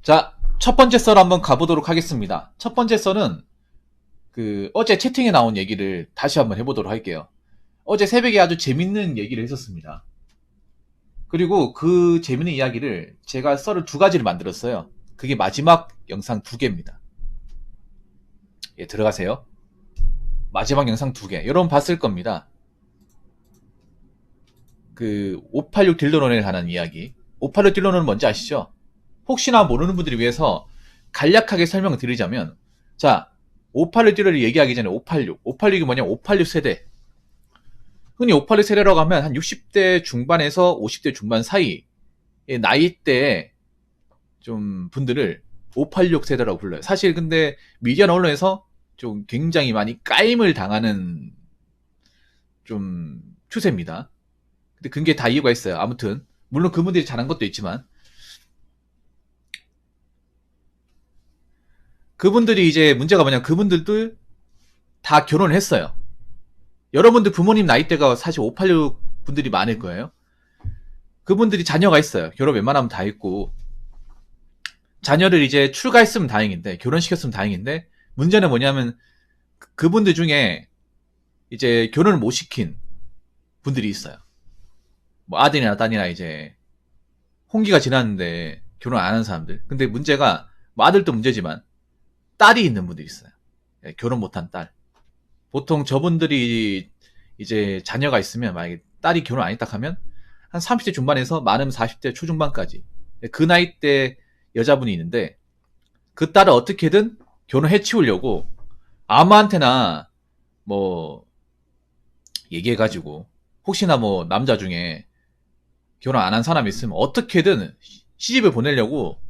자, 첫 번째 썰 한번 가보도록 하겠습니다. 첫 번째 썰은 어제 채팅에 나온 얘기를 다시 한번 해보도록 할게요. 어제 새벽에 아주 재밌는 얘기를 했었습니다. 그리고 그 재밌는 이야기를 제가 썰을 두 가지를 만들었어요. 그게 마지막 영상 두 개입니다. 예, 들어가세요. 마지막 영상 두 개. 여러분 봤을 겁니다. 586 딜러론에 관한 이야기. 586 딜러론은 뭔지 아시죠? 혹시나 모르는 분들을 위해서 간략하게 설명을 드리자면, 자, 586 딜러를 얘기하기 전에 586. 586이 뭐냐? 586 세대. 흔히 586 세대라고 하면 한 60대 중반에서 50대 중반 사이의 나이대의 좀 분들을 586 세대라고 불러요. 사실 근데 미디어나 언론에서 좀 굉장히 많이 까임을 당하는 좀 추세입니다. 근데 그게 다 이유가 있어요. 아무튼 물론 그분들이 잘한 것도 있지만, 그분들이 이제 문제가 뭐냐면 그분들도 다 결혼을 했어요. 여러분들 부모님 나이대가 사실 586 분들이 많을 거예요. 그분들이 자녀가 있어요. 결혼 웬만하면 다 했고, 자녀를 이제 출가했으면 다행인데, 결혼시켰으면 다행인데, 문제는 뭐냐면 그분들 중에 이제 결혼을 못 시킨 분들이 있어요. 뭐 아들이나 딸이나 이제 홍기가 지났는데 결혼 안 한 사람들. 근데 문제가 뭐 아들도 문제지만 딸이 있는 분들이 있어요. 결혼 못한 딸. 보통 저분들이 이제 자녀가 있으면, 만약에 딸이 결혼 안 했다 하면 한 30대 중반에서 많으면 40대 초중반까지 그 나이 대 여자분이 있는데, 그 딸을 어떻게든 결혼해 치우려고 아무한테나 뭐 얘기해가지고, 혹시나 뭐 남자 중에 결혼 안 한 사람이 있으면 어떻게든 시집을 보내려고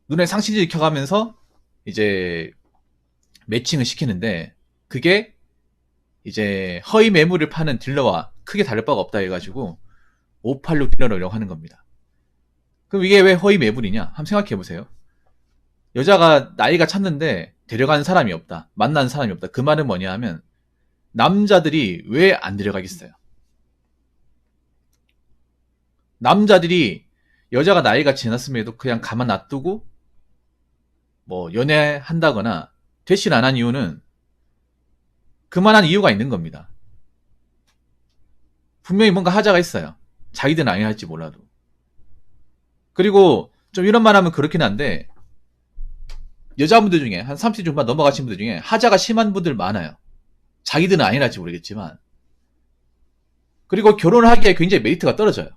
눈에 상심을 켜가면서 이제 매칭을 시키는데, 그게 이제 허위 매물을 파는 딜러와 크게 다를 바가 없다 해가지고 586 딜러라고 하는 겁니다. 그럼 이게 왜 허위 매물이냐? 한번 생각해보세요. 여자가 나이가 찼는데 데려가는 사람이 없다, 만나는 사람이 없다. 그 말은 뭐냐 하면, 남자들이 왜 안 데려가겠어요? 남자들이 여자가 나이가 지났음에도 그냥 가만 놔두고 뭐 연애한다거나 대신 안 한 이유는 그만한 이유가 있는 겁니다. 분명히 뭔가 하자가 있어요. 자기들은 아니 할지 몰라도. 그리고 좀 이런 말 하면 그렇긴 한데, 여자분들 중에 한 30대 중반 넘어가신 분들 중에 하자가 심한 분들 많아요. 자기들은 아니랄지 모르겠지만. 그리고 결혼을 하기에 굉장히 메리트가 떨어져요.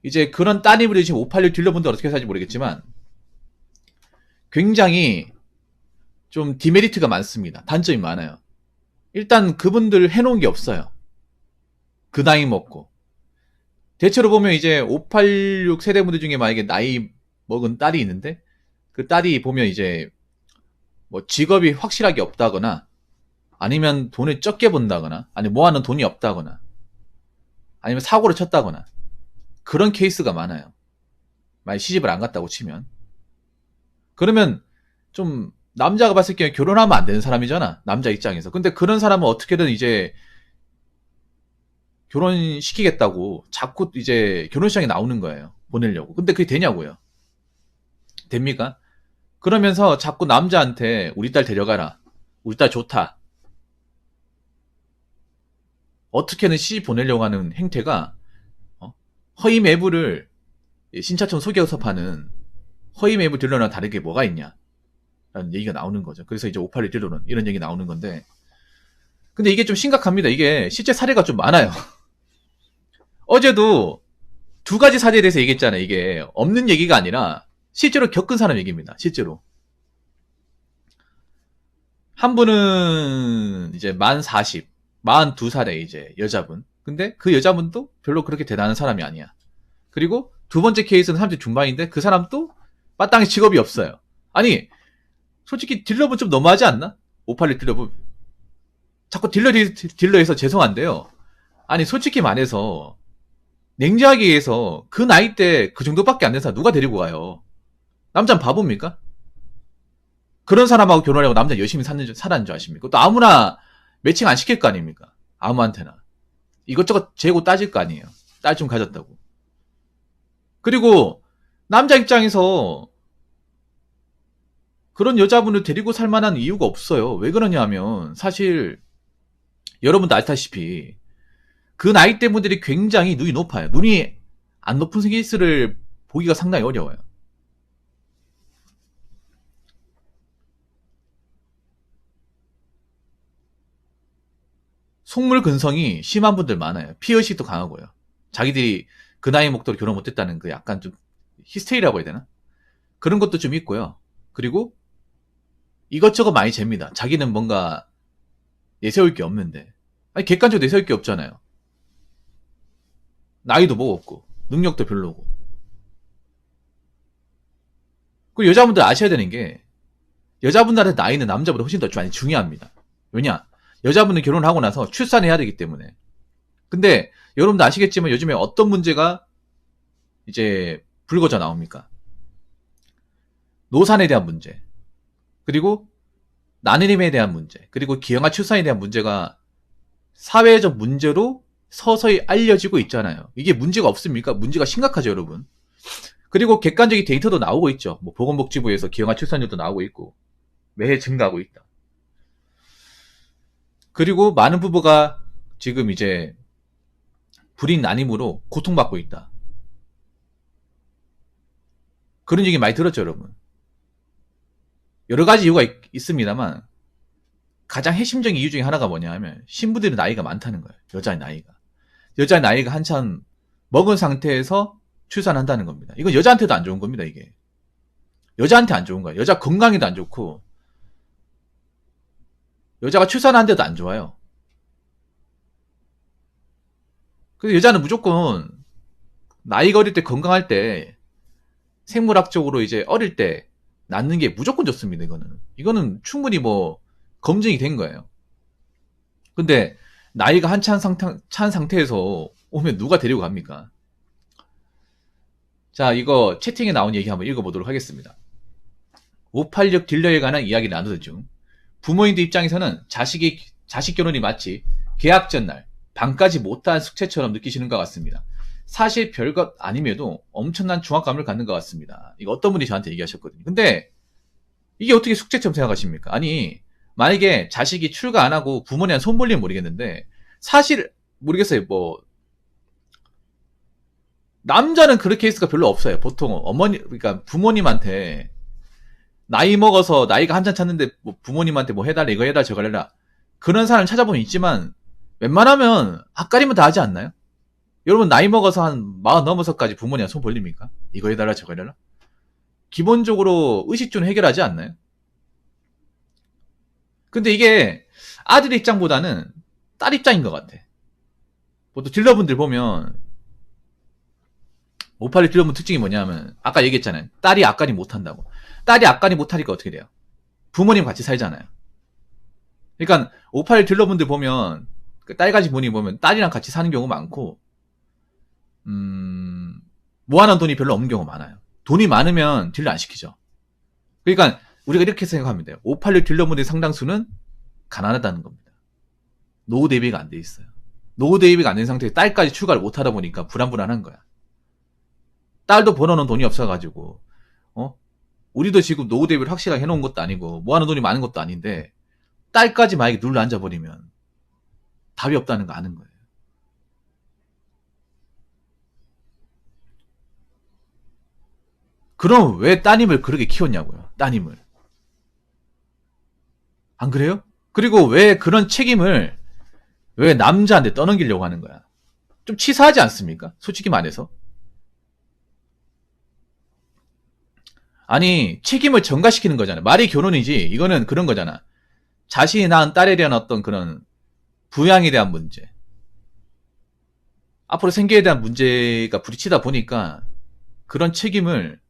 이제 그런 따님을 지금 586 딜러분들 어떻게 살지 모르겠지만, 굉장히 좀 디메리트가 많습니다. 단점이 많아요. 일단 그분들 해놓은 게 없어요. 그 나이 먹고. 대체로 보면 이제 586 세대분들 중에 만약에 나이 먹은 딸이 있는데, 그 딸이 보면 이제 뭐 직업이 확실하게 없다거나, 아니면 돈을 적게 번다거나, 아니면 모아놓은 돈이 없다거나, 아니면 사고를 쳤다거나, 그런 케이스가 많아요. 만약 시집을 안 갔다고 치면. 그러면 좀 남자가 봤을 때 결혼하면 안 되는 사람이잖아, 남자 입장에서. 근데 그런 사람은 어떻게든 이제 결혼시키겠다고 자꾸 이제 결혼시장에 나오는 거예요. 보내려고. 근데 그게 되냐고요? 됩니까? 그러면서 자꾸 남자한테 우리 딸 데려가라, 우리 딸 좋다, 어떻게든 시집 보내려고 하는 행태가, 허위 매물을 신차처럼 속여서 파는 허위 매물 딜러랑 다르게 뭐가 있냐 라는 얘기가 나오는 거죠. 그래서 이제 581 딜러는 이런 얘기 나오는 건데, 근데 이게 좀 심각합니다. 이게 실제 사례가 좀 많아요. 어제도 두 가지 사례에 대해서 얘기했잖아요. 이게 없는 얘기가 아니라 실제로 겪은 사람 얘기입니다. 실제로. 한 분은 이제 만 40, 42살의 이제 여자분. 근데 그 여자분도 별로 그렇게 대단한 사람이 아니야. 그리고 두 번째 케이스는 30대 중반인데, 그 사람도 마땅히 직업이 없어요. 아니, 솔직히 딜러분 좀 너무하지 않나? 586 딜러분. 자꾸 딜러에서 죄송한데요. 아니, 솔직히 말해서, 냉정하게 얘기해서 그 나이 때 그 정도밖에 안 된 사람 누가 데리고 가요? 남자는 바보입니까? 그런 사람하고 결혼하려고 남자 열심히 살았는 줄 아십니까? 또 아무나 매칭 안 시킬 거 아닙니까? 아무한테나. 이것저것 재고 따질 거 아니에요. 딸 좀 가졌다고. 그리고 남자 입장에서 그런 여자분을 데리고 살 만한 이유가 없어요. 왜 그러냐 하면 사실 여러분도 알다시피 그 나이대 분들이 굉장히 눈이 높아요. 눈이 안 높은 케이스를 보기가 상당히 어려워요. 속물 근성이 심한 분들 많아요. 피의식도 강하고요. 자기들이 그 나이 먹도록 결혼 못했다는 그 약간 좀 히스테리라고 해야 되나? 그런 것도 좀 있고요. 그리고 이것저것 많이 잽니다. 자기는 뭔가 내세울 게 없는데. 아니, 객관적으로 내세울 게 없잖아요. 나이도 먹었고, 능력도 별로고. 그리고 여자분들 아셔야 되는 게, 여자분들한테 나이는 남자보다 훨씬 더 많이 중요합니다. 왜냐? 여자분은 결혼을 하고 나서 출산해야 되기 때문에. 근데, 여러분도 아시겠지만 요즘에 어떤 문제가 이제 불거져 나옵니까? 노산에 대한 문제. 그리고 나누림에 대한 문제. 그리고 기형아 출산에 대한 문제가 사회적 문제로 서서히 알려지고 있잖아요. 이게 문제가 없습니까? 문제가 심각하죠, 여러분. 그리고 객관적인 데이터도 나오고 있죠. 뭐 보건복지부에서 기형아 출산율도 나오고 있고 매해 증가하고 있다. 그리고 많은 부부가 지금 이제 불임 난임으로 고통받고 있다. 그런 얘기 많이 들었죠, 여러분. 여러 가지 이유가 있습니다만 가장 핵심적인 이유 중에 하나가 뭐냐 하면 신부들의 나이가 많다는 거예요. 여자의 나이가 한참 먹은 상태에서 출산한다는 겁니다. 이건 여자한테도 안 좋은 겁니다, 이게. 여자한테 안 좋은 거예요. 여자 건강에도 안 좋고 여자가 출산하는데도 안 좋아요. 그래서 여자는 무조건 나이가 어릴 때 건강할 때 생물학적으로 이제 어릴 때 낳는 게 무조건 좋습니다, 이거는 충분히 뭐 검증이 된 거예요. 근데 나이가 한참 찬 상태에서 오면 누가 데리고 갑니까? 자, 이거 채팅에 나온 얘기 한번 읽어보도록 하겠습니다. 586 딜러에 관한 이야기를 나누던 중 부모님들 입장에서는 자식 결혼이 마치 계약 전날 방까지 못한 숙제처럼 느끼시는 것 같습니다. 사실 별것 아님에도 엄청난 중압감을 갖는 것 같습니다. 이거 어떤 분이 저한테 얘기하셨거든요. 근데 이게 어떻게 숙제처럼 생각하십니까? 아니, 만약에 자식이 출가 안 하고 부모님한테 손 벌리면 모르겠는데 사실 모르겠어요. 뭐 남자는 그런 케이스가 별로 없어요. 보통 그러니까 부모님한테 나이 먹어서 나이가 한참 찼는데 뭐 부모님한테 뭐 해달라 이거 해달라 저거 해달라 그런 사람 찾아보면 있지만 웬만하면 앞가림은 다 하지 않나요? 여러분 나이 먹어서 한 40 넘어서까지 부모님한테 손 벌립니까? 이거 해달라 저거 해달라? 기본적으로 의식주는 해결하지 않나요? 근데 이게 아들 입장보다는 딸 입장인 것 같아. 보통 딜러분들 보면 581 딜러분 특징이 뭐냐면 아까 얘기했잖아요. 딸이 앞가림 못한다고. 딸이 앞가림 못하니까 어떻게 돼요? 부모님 같이 살잖아요. 그러니까 581 딜러분들 보면 딸까지 부모님 보면 딸이랑 같이 사는 경우 많고 모아놓은 돈이 별로 없는 경우가 많아요. 돈이 많으면 딜러 안 시키죠. 그러니까 우리가 이렇게 생각하면 돼요. 586 딜러분들의 상당수는 가난하다는 겁니다. 노후 대비가 안 돼 있어요. 노후 대비가 안 된 상태에서 딸까지 출가를 못 하다 보니까 불안불안한 거야. 딸도 벌어놓은 돈이 없어가지고 우리도 지금 노후 대비를 확실하게 해놓은 것도 아니고 모아놓은 돈이 많은 것도 아닌데 딸까지 만약에 눌러 앉아버리면 답이 없다는 거 아는 거예요. 그럼 왜 따님을 그렇게 키웠냐고요. 따님을. 안 그래요? 그리고 왜 그런 책임을 왜 남자한테 떠넘기려고 하는 거야. 좀 치사하지 않습니까? 솔직히 말해서. 아니 책임을 전가시키는 거잖아. 말이 결혼이지. 이거는 그런 거잖아. 자신이 낳은 딸에 대한 어떤 그런 부양에 대한 문제, 앞으로 생계에 대한 문제가 부딪히다 보니까 그런 책임을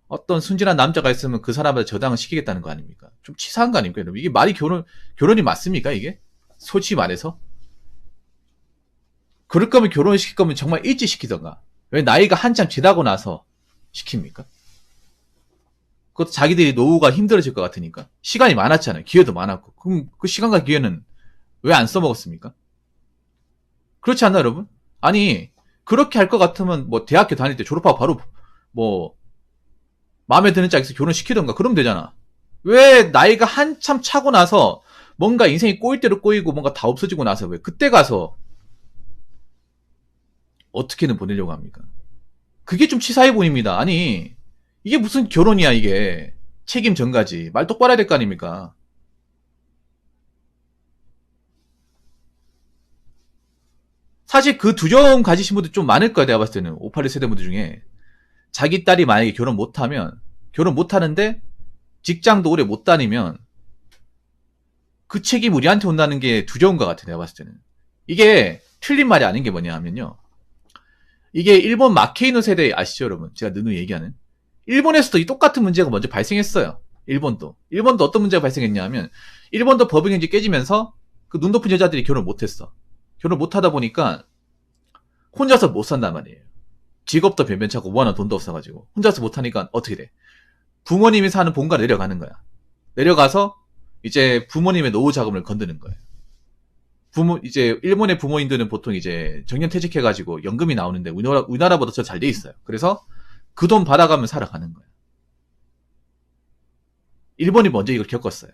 어떤 순진한 남자가 있으면 그 사람한테 저당을 시키겠다는 거 아닙니까? 좀 치사한 거 아닙니까? 이게 말이 결혼이 맞습니까? 이게? 솔직히 말해서. 그럴 거면 결혼을 시킬 거면 정말 일찍 시키던가. 왜 나이가 한참 지나고 나서 시킵니까? 그것도 자기들이 노후가 힘들어질 것 같으니까. 시간이 많았잖아요. 기회도 많았고. 그럼 그 시간과 기회는 왜 안 써먹었습니까? 그렇지 않나, 여러분? 아니, 그렇게 할 것 같으면 뭐 대학교 다닐 때 졸업하고 바로 뭐 마음에 드는 짝에서 결혼시키던가 그러면 되잖아. 왜 나이가 한참 차고 나서 뭔가 인생이 꼬일 대로 꼬이고 뭔가 다 없어지고 나서 왜 그때 가서 어떻게든 보내려고 합니까? 그게 좀 치사해 보입니다. 아니 이게 무슨 결혼이야 이게. 책임 전가지. 말 똑바로 해야 될 거 아닙니까? 사실 그 두려움 가지신 분들 좀 많을 거야 내가 봤을 때는. 586 세대분들 중에 자기 딸이 만약에 결혼 못하면 결혼 못하는데 직장도 오래 못 다니면 그 책임 우리한테 온다는 게 두려운 것 같아 내가 봤을 때는. 이게 틀린 말이 아닌 게 뭐냐 하면요, 이게 일본 마케이노 세대 아시죠 여러분? 제가 누누이 얘기하는. 일본에서도 이 똑같은 문제가 먼저 발생했어요. 일본도 어떤 문제가 발생했냐 하면 일본도 법인경제 깨지면서 그 눈 높은 여자들이 결혼 못했어. 결혼 못하다 보니까 혼자서 못 산단 말이에요. 직업도 변변찮고 뭐하나 돈도 없어가지고 혼자서 못하니까 어떻게 돼? 부모님이 사는 본가 내려가는 거야. 내려가서 이제 부모님의 노후 자금을 건드는 거예요. 이제 일본의 부모님들은 보통 이제 정년퇴직해가지고 연금이 나오는데 우리나라보다 더 잘 돼 있어요. 그래서 그 돈 받아가면 살아가는 거예요. 일본이 먼저 이걸 겪었어요.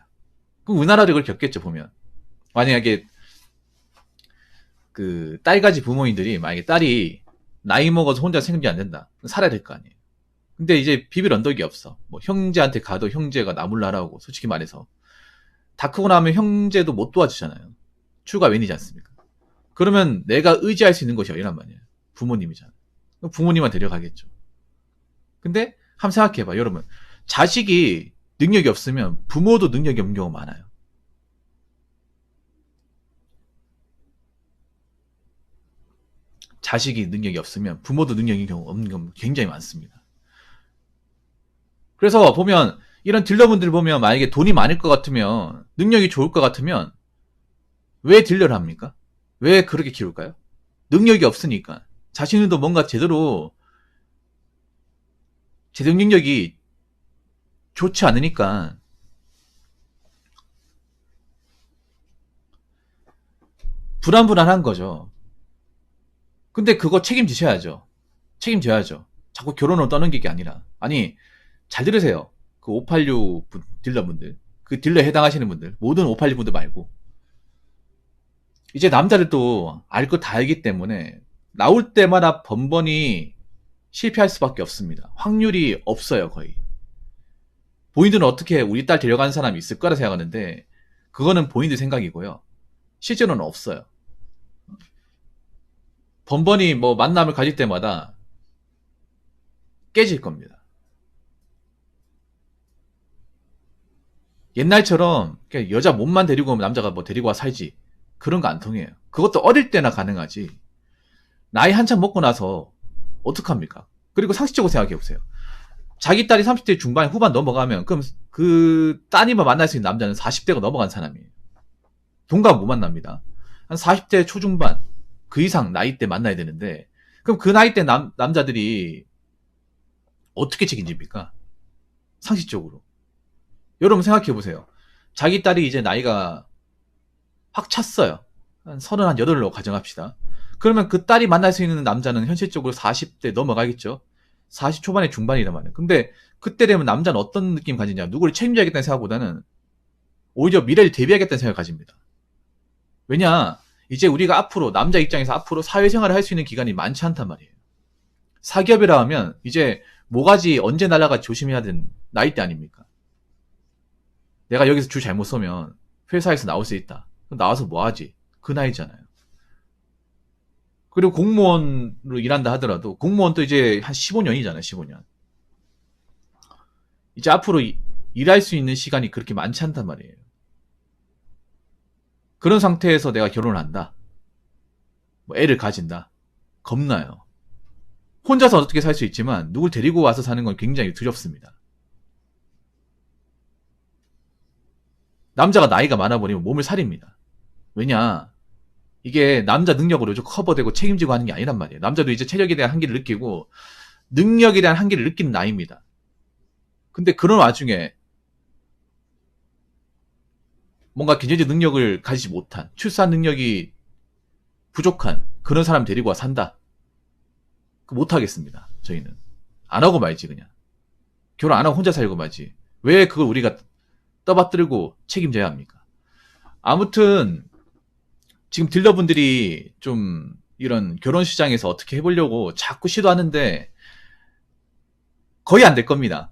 그럼 우리나라도 이걸 겪겠죠 보면. 만약에 그 딸가지 부모님들이 만약에 딸이 나이 먹어서 혼자 생존이 안 된다. 살아야 될 거 아니에요. 근데 이제 비빌 언덕이 없어. 뭐 형제한테 가도 형제가 나몰라라고 솔직히 말해서 다 크고 나면 형제도 못 도와주잖아요. 추가 웬이지 않습니까? 그러면 내가 의지할 수 있는 것이 어디란 말이에요. 부모님이잖아. 부모님만 데려가겠죠. 근데 한번 생각해봐 여러분. 자식이 능력이 없으면 부모도 능력이 없는 경우가 많아요. 자식이 능력이 없으면 부모도 능력이 없는 경우 굉장히 많습니다. 그래서 보면 이런 딜러분들 보면 만약에 돈이 많을 것 같으면 능력이 좋을 것 같으면 왜 딜러를 합니까? 왜 그렇게 키울까요? 능력이 없으니까. 자신도 뭔가 제대로 재정 능력이 좋지 않으니까 불안불안한 거죠. 근데 그거 책임지셔야죠. 책임져야죠. 자꾸 결혼을 떠넘기게 아니라. 아니 잘 들으세요. 그 586 딜러분들, 그 딜러에 해당하시는 분들, 모든 586 분들 말고 이제 남자들도 알 거 다 알기 때문에 나올 때마다 번번이 실패할 수밖에 없습니다. 확률이 없어요 거의. 본인들은 어떻게 우리 딸 데려가는 사람이 있을 거라 생각하는데 그거는 본인들 생각이고요. 실제로는 없어요. 번번이 뭐 만남을 가질 때마다 깨질 겁니다. 옛날처럼 그냥 여자 몸만 데리고 오면 남자가 뭐 데리고 와 살지 그런 거 안 통해요. 그것도 어릴 때나 가능하지 나이 한참 먹고 나서 어떡합니까? 그리고 상식적으로 생각해보세요. 자기 딸이 30대 중반 후반 넘어가면 그럼 그 따님을 만날 수 있는 남자는 40대가 넘어간 사람이에요. 동갑 못 만납니다. 한 40대 초중반 그 이상 나이대 만나야 되는데 그럼 그 나이대 남자들이 어떻게 책임집니까? 상식적으로. 여러분 생각해보세요. 자기 딸이 이제 나이가 확 찼어요. 한 38로 가정합시다. 그러면 그 딸이 만날 수 있는 남자는 현실적으로 40대 넘어가겠죠. 40 초반에 중반이란 말이에요. 근데 그때 되면 남자는 어떤 느낌 가지냐. 누구를 책임져야겠다는 생각보다는 오히려 미래를 대비하겠다는 생각을 가집니다. 왜냐 이제 우리가 앞으로 남자 입장에서 앞으로 사회생활을 할 수 있는 기간이 많지 않단 말이에요. 사기업이라 하면 이제 뭐가지 언제 날아가 조심해야 되는 나이대 아닙니까? 내가 여기서 줄 잘못 서면 회사에서 나올 수 있다. 그럼 나와서 뭐하지? 그 나이잖아요. 그리고 공무원으로 일한다 하더라도 공무원도 이제 한 15년이잖아요. 15년. 이제 앞으로 일할 수 있는 시간이 그렇게 많지 않단 말이에요. 그런 상태에서 내가 결혼을 한다. 뭐 애를 가진다. 겁나요. 혼자서 어떻게 살 수 있지만 누굴 데리고 와서 사는 건 굉장히 두렵습니다. 남자가 나이가 많아 버리면 몸을 사립니다. 왜냐 이게 남자 능력으로 좀 커버되고 책임지고 하는 게 아니란 말이에요. 남자도 이제 체력에 대한 한계를 느끼고 능력에 대한 한계를 느끼는 나이입니다. 근데 그런 와중에 뭔가 경제적 능력을 가지지 못한 출산 능력이 부족한 그런 사람 데리고 와 산다. 못하겠습니다. 저희는. 안 하고 말지, 그냥. 결혼 안 하고 혼자 살고 말지. 왜 그걸 우리가 떠받들고 책임져야 합니까? 아무튼, 지금 딜러분들이 좀 이런 결혼 시장에서 어떻게 해보려고 자꾸 시도하는데, 거의 안 될 겁니다.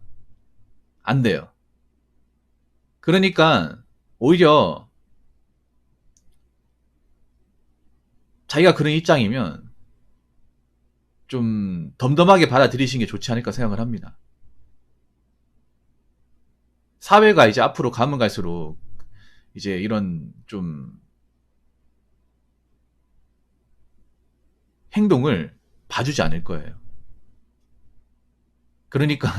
안 돼요. 그러니까, 오히려, 자기가 그런 입장이면, 좀 덤덤하게 받아들이시는 게 좋지 않을까 생각을 합니다. 사회가 이제 앞으로 가면 갈수록 이제 이런 좀 행동을 봐주지 않을 거예요. 그러니까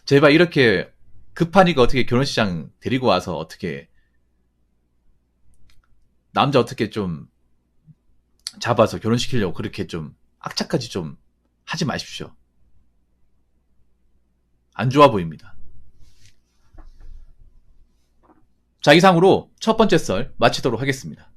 제발 이렇게 급하니까 어떻게 결혼시장 데리고 와서 어떻게 남자 어떻게 좀 잡아서 결혼시키려고 그렇게 좀 악착까지 좀 하지 마십시오. 안 좋아 보입니다. 자, 이상으로 첫 번째 썰 마치도록 하겠습니다.